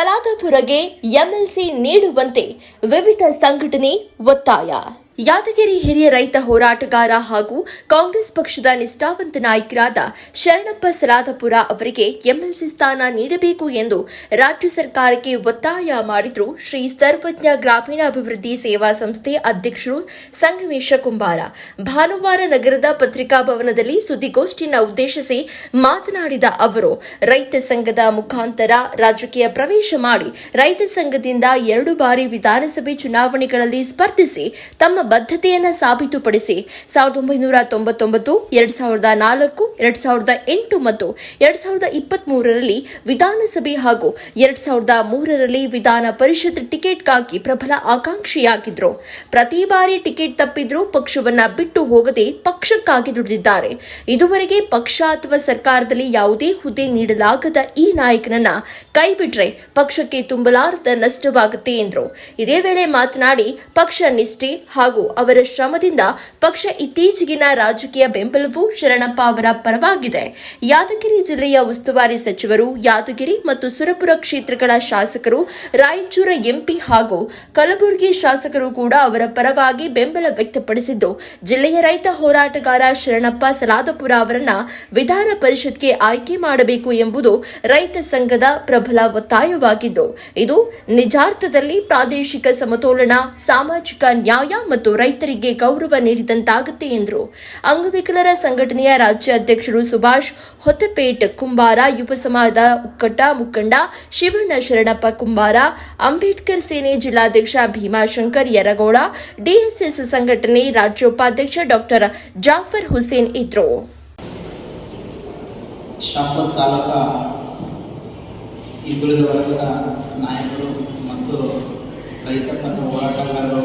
ಸಲಾದಪುರಗೆ MLC ನೀಡುವಂತೆ ವಿವಿಧ ಸಂಘಟನೆ ಒತ್ತಾಯ. ಯಾದಗಿರಿ ಹಿರಿಯ ರೈತ ಹೋರಾಟಗಾರ ಹಾಗೂ ಕಾಂಗ್ರೆಸ್ ಪಕ್ಷದ ನಿಷ್ಠಾವಂತ ನಾಯಕರಾದ ಶರಣಪ್ಪ ಸಲಾದಪುರ ಅವರಿಗೆ ಎಂಎಲ್ಸಿ ಸ್ಥಾನ ನೀಡಬೇಕು ಎಂದು ರಾಜ್ಯ ಸರ್ಕಾರಕ್ಕೆ ಒತ್ತಾಯ ಮಾಡಿದ್ರು ಶ್ರೀ ಸರ್ವಜ್ಞ ಗ್ರಾಮೀಣಾಭಿವೃದ್ಧಿ ಸೇವಾ ಸಂಸ್ಥೆ ಅಧ್ಯಕ್ಷರು ಸಂಗಮೇಶ ಕುಂಬಾರ. ಭಾನುವಾರ ನಗರದ ಪತ್ರಿಕಾ ಭವನದಲ್ಲಿ ಸುದ್ದಿಗೋಷ್ಠಿಯನ್ನು ಉದ್ದೇಶಿಸಿ ಮಾತನಾಡಿದ ಅವರು, ರೈತ ಸಂಘದ ಮುಖಾಂತರ ರಾಜಕೀಯ ಪ್ರವೇಶ ಮಾಡಿ ರೈತ ಸಂಘದಿಂದ 2 ಬಾರಿ ವಿಧಾನಸಭೆ ಚುನಾವಣೆಗಳಲ್ಲಿ ಸ್ಪರ್ಧಿಸಿ ತಮ್ಮ ಬದ್ಧತೆಯನ್ನು ಸಾಬೀತುಪಡಿಸಿ 1999, 2004, 2008 ಮತ್ತು 2023ರಲ್ಲಿ ವಿಧಾನಸಭೆ ಹಾಗೂ 2003ರಲ್ಲಿ ವಿಧಾನ ಪರಿಷತ್ ಟಿಕೆಟ್ಗಾಗಿ ಪ್ರಬಲ ಆಕಾಂಕ್ಷಿಯಾಗಿದ್ದರು. ಪ್ರತಿ ಬಾರಿ ಟಿಕೆಟ್ ತಪ್ಪಿದ್ರೂ ಪಕ್ಷವನ್ನ ಬಿಟ್ಟು ಹೋಗದೆ ಪಕ್ಷಕ್ಕಾಗಿ ದುಡಿದಿದ್ದಾರೆ. ಇದುವರೆಗೆ ಪಕ್ಷ ಅಥವಾ ಸರ್ಕಾರದಲ್ಲಿ ಯಾವುದೇ ಹುದ್ದೆ ನೀಡಲಾಗದ ಈ ನಾಯಕನನ್ನ ಕೈಬಿಟ್ರೆ ಪಕ್ಷಕ್ಕೆ ತುಂಬಲಾರದ ನಷ್ಟವಾಗುತ್ತೆ ಎಂದರು. ಇದೇ ವೇಳೆ ಮಾತನಾಡಿ, ಪಕ್ಷ ನಿಷ್ಠೆ ಹಾಗೂ ಅವರ ಶ್ರಮದಿಂದ ಪಕ್ಷ ಇತ್ತೀಚೆಗಿನ ರಾಜಕೀಯ ಬೆಂಬಲವು ಶರಣಪ್ಪ ಅವರ ಪರವಾಗಿದೆ. ಯಾದಗಿರಿ ಜಿಲ್ಲೆಯ ಉಸ್ತುವಾರಿ ಸಚಿವರು, ಯಾದಗಿರಿ ಮತ್ತು ಸುರಪುರ ಕ್ಷೇತ್ರಗಳ ಶಾಸಕರು, ರಾಯಚೂರು ಎಂಪಿ ಹಾಗೂ ಕಲಬುರಗಿ ಶಾಸಕರು ಕೂಡ ಅವರ ಪರವಾಗಿ ಬೆಂಬಲ ವ್ಯಕ್ತಪಡಿಸಿದ್ದು, ಜಿಲ್ಲೆಯ ರೈತ ಹೋರಾಟಗಾರ ಶರಣಪ್ಪ ಸಲಾದಪುರ ಅವರನ್ನ ವಿಧಾನ ಪರಿಷತ್ಗೆ ಆಯ್ಕೆ ಮಾಡಬೇಕು ಎಂಬುದು ರೈತ ಸಂಘದ ಪ್ರಬಲ ಒತ್ತಾಯವಾಗಿದ್ದು, ಇದು ನಿಜಾರ್ಥದಲ್ಲಿ ಪ್ರಾದೇಶಿಕ ಸಮತೋಲನ, ಸಾಮಾಜಿಕ ನ್ಯಾಯ ಮತ್ತು ರೈತರಿಗೆ ಗೌರವ ನೀಡಿದಂತಾಗುತ್ತೆ ಎಂದರು. ಅಂಗವಿಕಲರ ಸಂಘಟನೆಯ ರಾಜ್ಯ ಅಧ್ಯಕ್ಷರು ಸುಭಾಷ್ ಹೊತ್ತಪೇಟ್ ಕುಂಬಾರ, ಯುವ ಸಮಾಜದ ಉಕ್ಕಟ ಮುಖಂಡ ಶಿವಣ್ಣ ಶರಣಪ್ಪ ಕುಂಬಾರ, ಅಂಬೇಡ್ಕರ್ ಸೇನೆ ಜಿಲ್ಲಾಧ್ಯಕ್ಷ ಭೀಮಾಶಂಕರ್ ಯರಗೋಳ, ಡಿಎಸ್ಎಸ್ ಸಂಘಟನೆ ರಾಜ್ಯ ಉಪಾಧ್ಯಕ್ಷ ಡಾಕ್ಟರ್ ಜಾಫರ್ ಹುಸೇನ್ ಇದ್ರು. ಶಾಪುರ್ ತಾಲೂಕಾ ಹಿಂದುಳಿದ ವರ್ಗದ ನಾಯಕರು ಮತ್ತು ರೈತ ಪರ ಹೋರಾಟಗಾರರು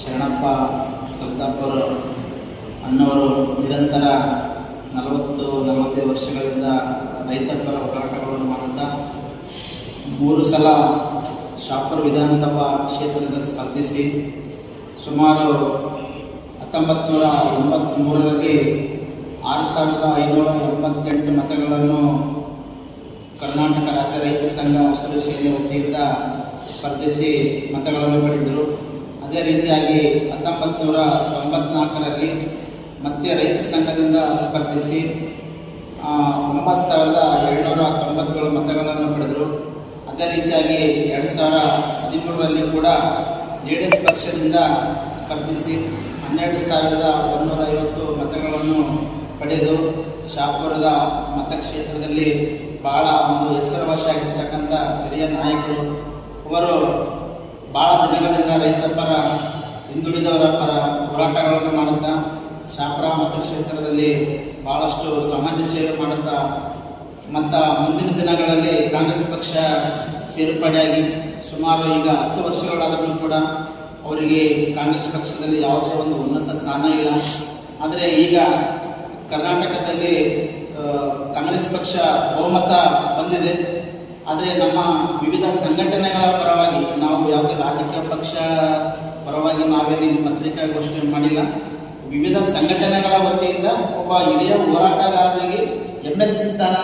ಶರಣಪ್ಪ ಸಲಾದಪುರ ಅಣ್ಣವರು ನಿರಂತರ 40-45 ವರ್ಷಗಳಿಂದ ರೈತ ಪರ ಹೋರಾಟಗಳನ್ನು ಮಾಡುತ್ತಾ 3 ಸಲ ಶಾಪುರ್ ವಿಧಾನಸಭಾ ಕ್ಷೇತ್ರದಿಂದ ಸ್ಪರ್ಧಿಸಿ ಸುಮಾರು 1983ರಲ್ಲಿ 6588 ಮತಗಳನ್ನು ಕರ್ನಾಟಕ ರಾಜ್ಯ ರೈತ ಸಂಘ ಹಸಿರು ಸೇನೆ ವತಿಯಿಂದ ಸ್ಪರ್ಧಿಸಿ ಮತಗಳನ್ನು ಪಡೆದರು. ಅದೇ ರೀತಿಯಾಗಿ 1994ರಲ್ಲಿ ಮತ್ತೆ ರೈತ ಸಂಘದಿಂದ ಸ್ಪರ್ಧಿಸಿ 9797 ಮತಗಳನ್ನು ಪಡೆದರು. ಅದೇ ರೀತಿಯಾಗಿ 2013ರಲ್ಲಿ ಕೂಡ JDS ಪಕ್ಷದಿಂದ ಸ್ಪರ್ಧಿಸಿ 12150 ಮತಗಳನ್ನು ಪಡೆದು ಶಾಪುರದ ಮತಕ್ಷೇತ್ರದಲ್ಲಿ ಬಹಳ ಒಂದು ಹೆಸರುವಾಸಿಯಾಗಿರ್ತಕ್ಕಂಥ ಹಿರಿಯ ನಾಯಕರು. ಅವರು ಭಾಳ ದಿನಗಳಿಂದ ರೈತ ಪರ, ಹಿಂದುಳಿದವರ ಪರ ಹೋರಾಟಗಳನ್ನು ಮಾಡುತ್ತಾ ಶಾಪುರ ಮತಕ್ಷೇತ್ರದಲ್ಲಿ ಭಾಳಷ್ಟು ಸಮಾಜ ಸೇವೆ ಮಾಡುತ್ತಾ ಮತ್ತು ಮುಂದಿನ ದಿನಗಳಲ್ಲಿ ಕಾಂಗ್ರೆಸ್ ಪಕ್ಷ ಸೇರ್ಪಡೆಯಾಗಿ ಸುಮಾರು ಈಗ 10 ವರ್ಷಗಳಾದರೂ ಕೂಡ ಅವರಿಗೆ ಕಾಂಗ್ರೆಸ್ ಪಕ್ಷದಲ್ಲಿ ಯಾವುದೇ ಒಂದು ಉನ್ನತ ಸ್ಥಾನ ಇಲ್ಲ. ಆದರೆ ಈಗ ಕರ್ನಾಟಕದಲ್ಲಿ ಕಾಂಗ್ರೆಸ್ ಪಕ್ಷ ಬಹುಮತ ಬಂದಿದೆ. ಆದರೆ ನಮ್ಮ ವಿವಿಧ ಸಂಘಟನೆಗಳ ಪರವಾಗಿ ನಾವು ಯಾವುದೇ ರಾಜಕೀಯ ಪಕ್ಷ ಪರವಾಗಿ ನಾವೇನು ಪತ್ರಿಕಾಗೋಷ್ಠಿ ಮಾಡಿಲ್ಲ. ವಿವಿಧ ಸಂಘಟನೆಗಳ ವತಿಯಿಂದ ಒಬ್ಬ ಹಿರಿಯ ಹೋರಾಟಗಾರನಿಗೆ ಎಂಎಲ್ಸಿ ಸ್ಥಾನ